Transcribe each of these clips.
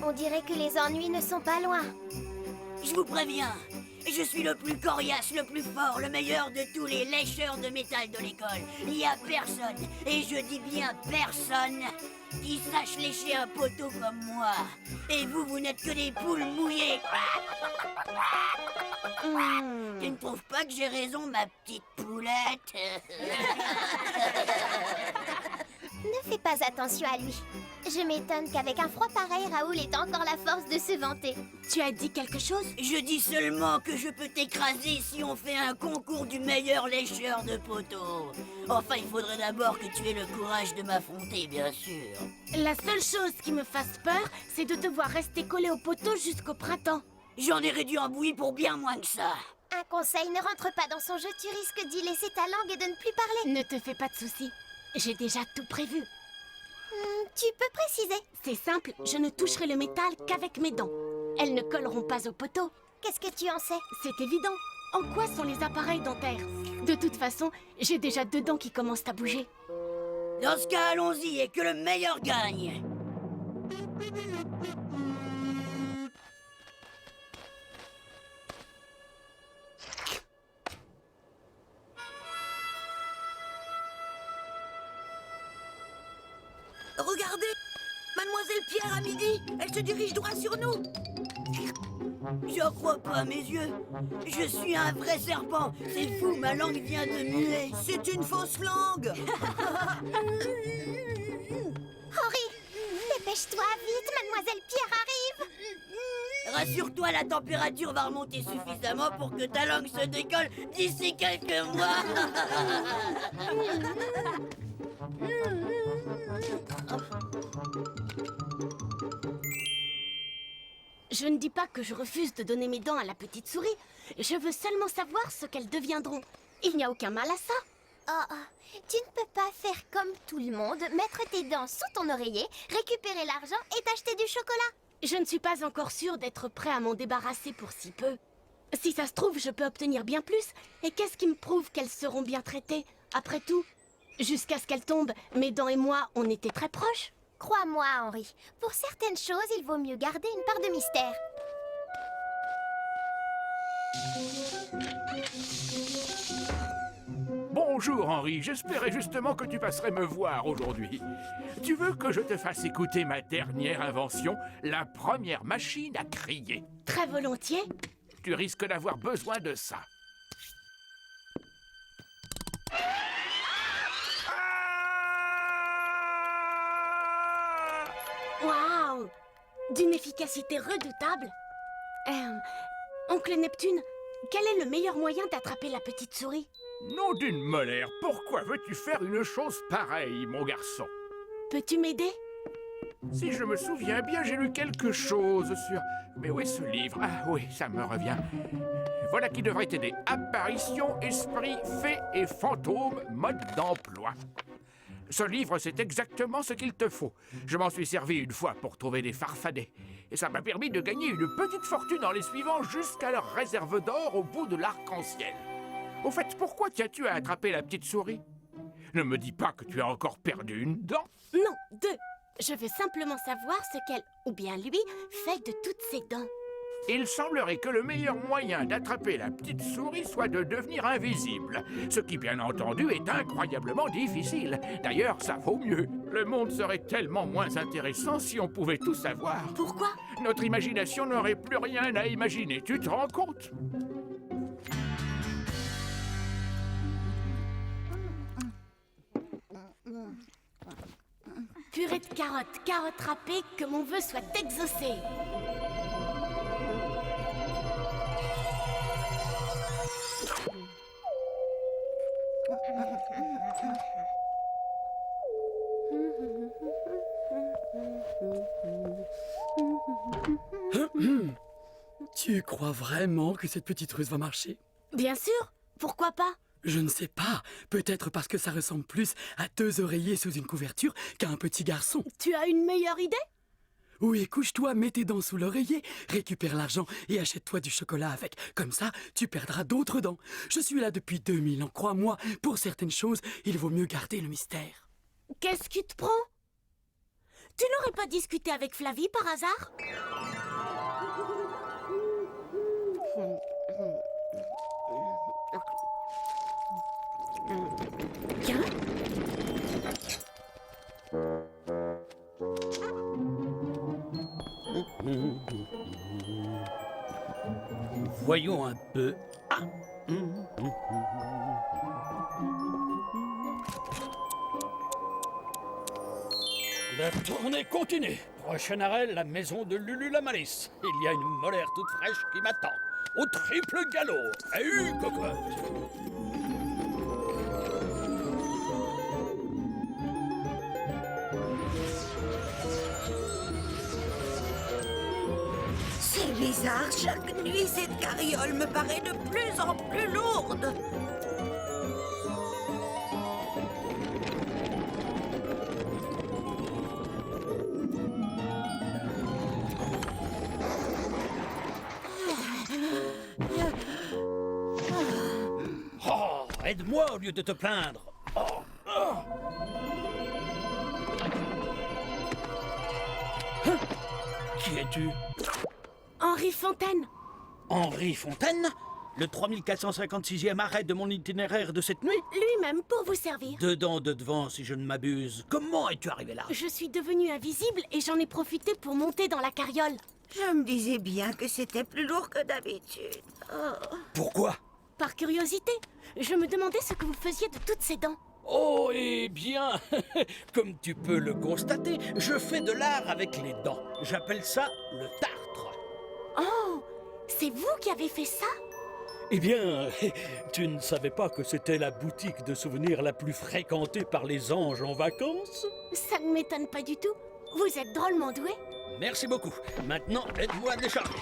On dirait que les ennuis ne sont pas loin. Je vous préviens, je suis le plus coriace, le plus fort, le meilleur de tous les lécheurs de métal de l'école. Il n'y a personne, et je dis bien personne, qui sache lécher un poteau comme moi. Et vous, vous n'êtes que des poules mouillées. Tu ne trouves pas que j'ai raison, ma petite poulette? Ne fais pas attention à lui. Je m'étonne qu'avec un froid pareil, Raoul ait encore la force de se vanter. Tu as dit quelque chose? Je dis seulement que je peux t'écraser si on fait un concours du meilleur lécheur de poteaux. Enfin, il faudrait d'abord que tu aies le courage de m'affronter, bien sûr. La seule chose qui me fasse peur, c'est de devoir rester collé au poteau jusqu'au printemps. J'en ai réduit en bouillie pour bien moins que ça. Un conseil, ne rentre pas dans son jeu, tu risques d'y laisser ta langue et de ne plus parler. Ne te fais pas de soucis. J'ai déjà tout prévu. Tu peux préciser? C'est simple, je ne toucherai le métal qu'avec mes dents. Elles ne colleront pas au poteau. Qu'est-ce que tu en sais? C'est évident. En quoi sont les appareils dentaires? De toute façon, j'ai déjà 2 dents qui commencent à bouger. Dans ce cas, allons-y et que le meilleur gagne. Regardez! Mademoiselle Pierre à midi! Elle se dirige droit sur nous! J'en crois pas à mes yeux. Je suis un vrai serpent. C'est fou, ma langue vient de muer. C'est une fausse langue! Henri, dépêche-toi, vite, mademoiselle Pierre arrive! Rassure-toi, la température va remonter suffisamment pour que ta langue se décolle d'ici quelques mois. Je ne dis pas que je refuse de donner mes dents à la petite souris. Je veux seulement savoir ce qu'elles deviendront. Il n'y a aucun mal à ça. Oh, tu ne peux pas faire comme tout le monde, mettre tes dents sous ton oreiller, récupérer l'argent et t'acheter du chocolat. Je ne suis pas encore sûre d'être prêt à m'en débarrasser pour si peu. Si ça se trouve, je peux obtenir bien plus. Et qu'est-ce qui me prouve qu'elles seront bien traitées? Après tout, jusqu'à ce qu'elles tombent, mes dents et moi, on était très proches. Crois-moi, Henri, pour certaines choses, il vaut mieux garder une part de mystère. Bonjour Henri, j'espérais justement que tu passerais me voir aujourd'hui. Tu veux que je te fasse écouter ma dernière invention, la première machine à crier? Très volontiers. Tu risques d'avoir besoin de ça. Waouh! D'une efficacité redoutable. Oncle Neptune, quel est le meilleur moyen d'attraper la petite souris? Nom d'une molaire, pourquoi veux-tu faire une chose pareille, mon garçon? Peux-tu m'aider? Si je me souviens bien, j'ai lu quelque chose sur... Mais où est ce livre? Ah oui, ça me revient. Voilà qui devrait t'aider. Apparition, esprit, fée et fantôme, mode d'emploi. Ce livre, c'est exactement ce qu'il te faut. Je m'en suis servi une fois pour trouver des farfadets. Et ça m'a permis de gagner une petite fortune en les suivant jusqu'à leur réserve d'or au bout de l'arc-en-ciel. Au fait, pourquoi tiens-tu à attraper la petite souris? Ne me dis pas que tu as encore perdu une dent. Non, 2. Je veux simplement savoir ce qu'elle, ou bien lui, fait de toutes ses dents. Il semblerait que le meilleur moyen d'attraper la petite souris soit de devenir invisible. Ce qui, bien entendu, est incroyablement difficile. D'ailleurs, ça vaut mieux. Le monde serait tellement moins intéressant si on pouvait tout savoir. Pourquoi? Notre imagination n'aurait plus rien à imaginer, tu te rends compte? Purée de carottes, carottes râpées, que mon vœu soit exaucé. Tu crois vraiment que cette petite ruse va marcher? Bien sûr, pourquoi pas? Je ne sais pas. Peut-être parce que ça ressemble plus à 2 oreillers sous une couverture qu'à un petit garçon. Tu as une meilleure idée? Oui, couche-toi, mets tes dents sous l'oreiller, récupère l'argent et achète-toi du chocolat avec. Comme ça, tu perdras d'autres dents. Je suis là depuis 2000 ans, crois-moi. Pour certaines choses, il vaut mieux garder le mystère. Qu'est-ce qui te prend? Tu n'aurais pas discuté avec Flavie par hasard? Tiens. Voyons un peu. Ah. La tournée continue. Prochain arrêt, la maison de Lulu la Malice. Il y a une molaire toute fraîche qui m'attend. Au triple galop. Ahue, cocotte. C'est bizarre, chaque nuit, cette carriole me paraît de plus en plus lourde. Oh, aide-moi au lieu de te plaindre. Oh, oh. Hein? Qui es-tu? Henri Fontaine. Henri Fontaine? Le 3456e arrêt de mon itinéraire de cette nuit? Lui-même pour vous servir. Dedans de devant, si je ne m'abuse. Comment es-tu arrivé là? Je suis devenue invisible et j'en ai profité pour monter dans la carriole. Je me disais bien que c'était plus lourd que d'habitude. Oh. Pourquoi? Par curiosité, je me demandais ce que vous faisiez de toutes ces dents. Oh, eh bien, comme tu peux le constater, je fais de l'art avec les dents. J'appelle ça le tartre. Oh, c'est vous qui avez fait ça? Eh bien, tu ne savais pas que c'était la boutique de souvenirs la plus fréquentée par les anges en vacances? Ça ne m'étonne pas du tout. Vous êtes drôlement doué. Merci beaucoup. Maintenant, aide-moi à décharger.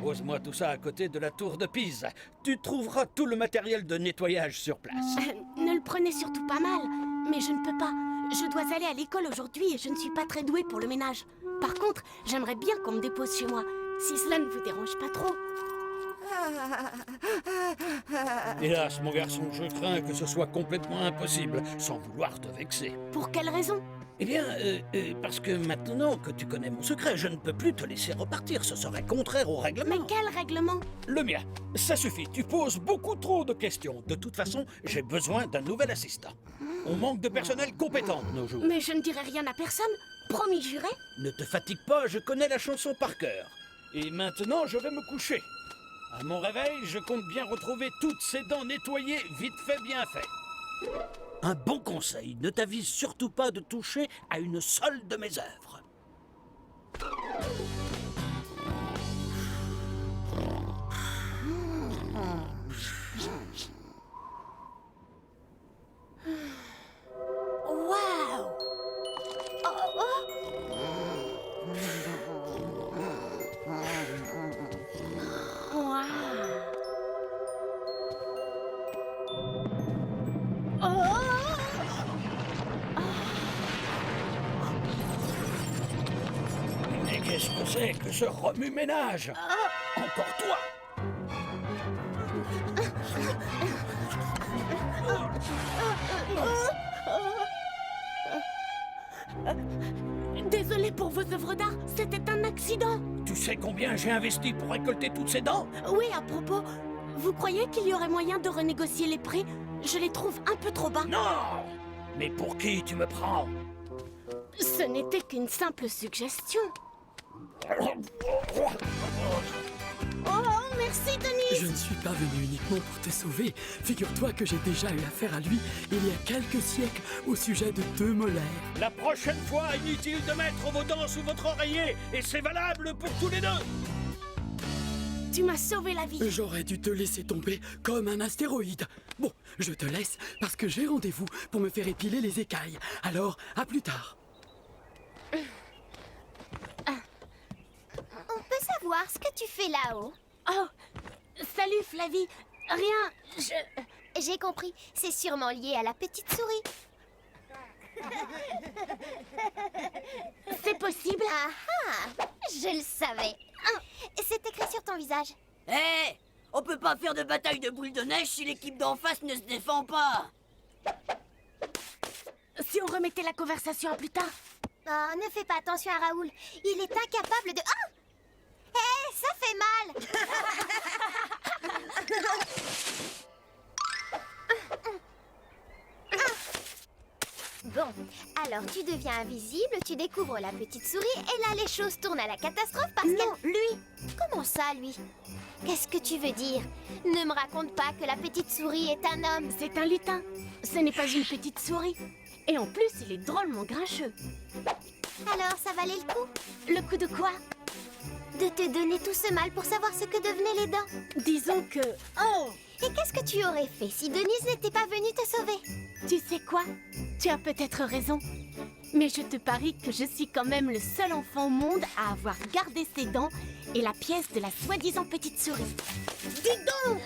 Pose-moi tout ça à côté de la tour de Pise. Tu trouveras tout le matériel de nettoyage sur place. Ne le prenez surtout pas mal, mais je ne peux pas. Je dois aller à l'école aujourd'hui et je ne suis pas très douée pour le ménage. Par contre, j'aimerais bien qu'on me dépose chez moi, si cela ne vous dérange pas trop. Hélas, mon garçon, je crains que ce soit complètement impossible, sans vouloir te vexer. Pour quelle raison? Eh bien, parce que maintenant que tu connais mon secret, je ne peux plus te laisser repartir. Ce serait contraire au règlement. Mais quel règlement? Le mien. Ça suffit, tu poses beaucoup trop de questions. De toute façon, j'ai besoin d'un nouvel assistant. On manque de personnel compétent de nos jours. Mais je ne dirai rien à personne. Promis juré? Ne te fatigue pas, je connais la chanson par cœur. Et maintenant, je vais me coucher. À mon réveil, je compte bien retrouver toutes ces dents nettoyées, vite fait, bien fait. Un bon conseil, ne t'avise surtout pas de toucher à une seule de mes œuvres. Waouh! Oh, Mais qu'est-ce que c'est que ce remue-ménage? Encore toi! Désolée pour vos œuvres d'art, c'était un accident. Tu sais combien j'ai investi pour récolter toutes ces dents? Oui, à propos, vous croyez qu'il y aurait moyen de renégocier les prix? Je les trouve un peu trop bas. Non! Mais pour qui tu me prends? Ce n'était qu'une simple suggestion. Oh, merci, Denis. Je ne suis pas venu uniquement pour te sauver. Figure-toi que j'ai déjà eu affaire à lui il y a quelques siècles au sujet de 2 molaires. La prochaine fois, inutile de mettre vos dents sous votre oreiller, et c'est valable pour tous les deux. Tu m'as sauvé la vie. J'aurais dû te laisser tomber comme un astéroïde. Bon, je te laisse parce que j'ai rendez-vous pour me faire épiler les écailles. Alors, à plus tard. on peut savoir ce que tu fais là-haut? Oh, salut Flavie. Rien, J'ai compris, c'est sûrement lié à la petite souris. C'est possible? Ah ah, je le savais. C'est écrit sur ton visage. Hé, on peut pas faire de bataille de boules de neige si l'équipe d'en face ne se défend pas. Si on remettait la conversation à plus tard? Oh, ne fais pas attention à Raoul. Il est incapable de... Oh! Hé, ça fait mal. Bon, alors tu deviens invisible, tu découvres la petite souris et là les choses tournent à la catastrophe parce Non, qu'elle... Lui? Comment ça, lui? Qu'est-ce que tu veux dire? Ne me raconte pas que la petite souris est un homme. C'est un lutin. Ce n'est pas une petite souris. Et en plus, il est drôlement grincheux. Alors, ça valait le coup Le coup de quoi? de te donner tout ce mal pour savoir ce que devenaient les dents. Disons que... Oh! Et qu'est-ce que tu aurais fait si Denise n'était pas venue te sauver? Tu sais quoi? Tu as peut-être raison. Mais je te parie que je suis quand même le seul enfant au monde à avoir gardé ses dents et la pièce de la soi-disant petite souris. Dis donc,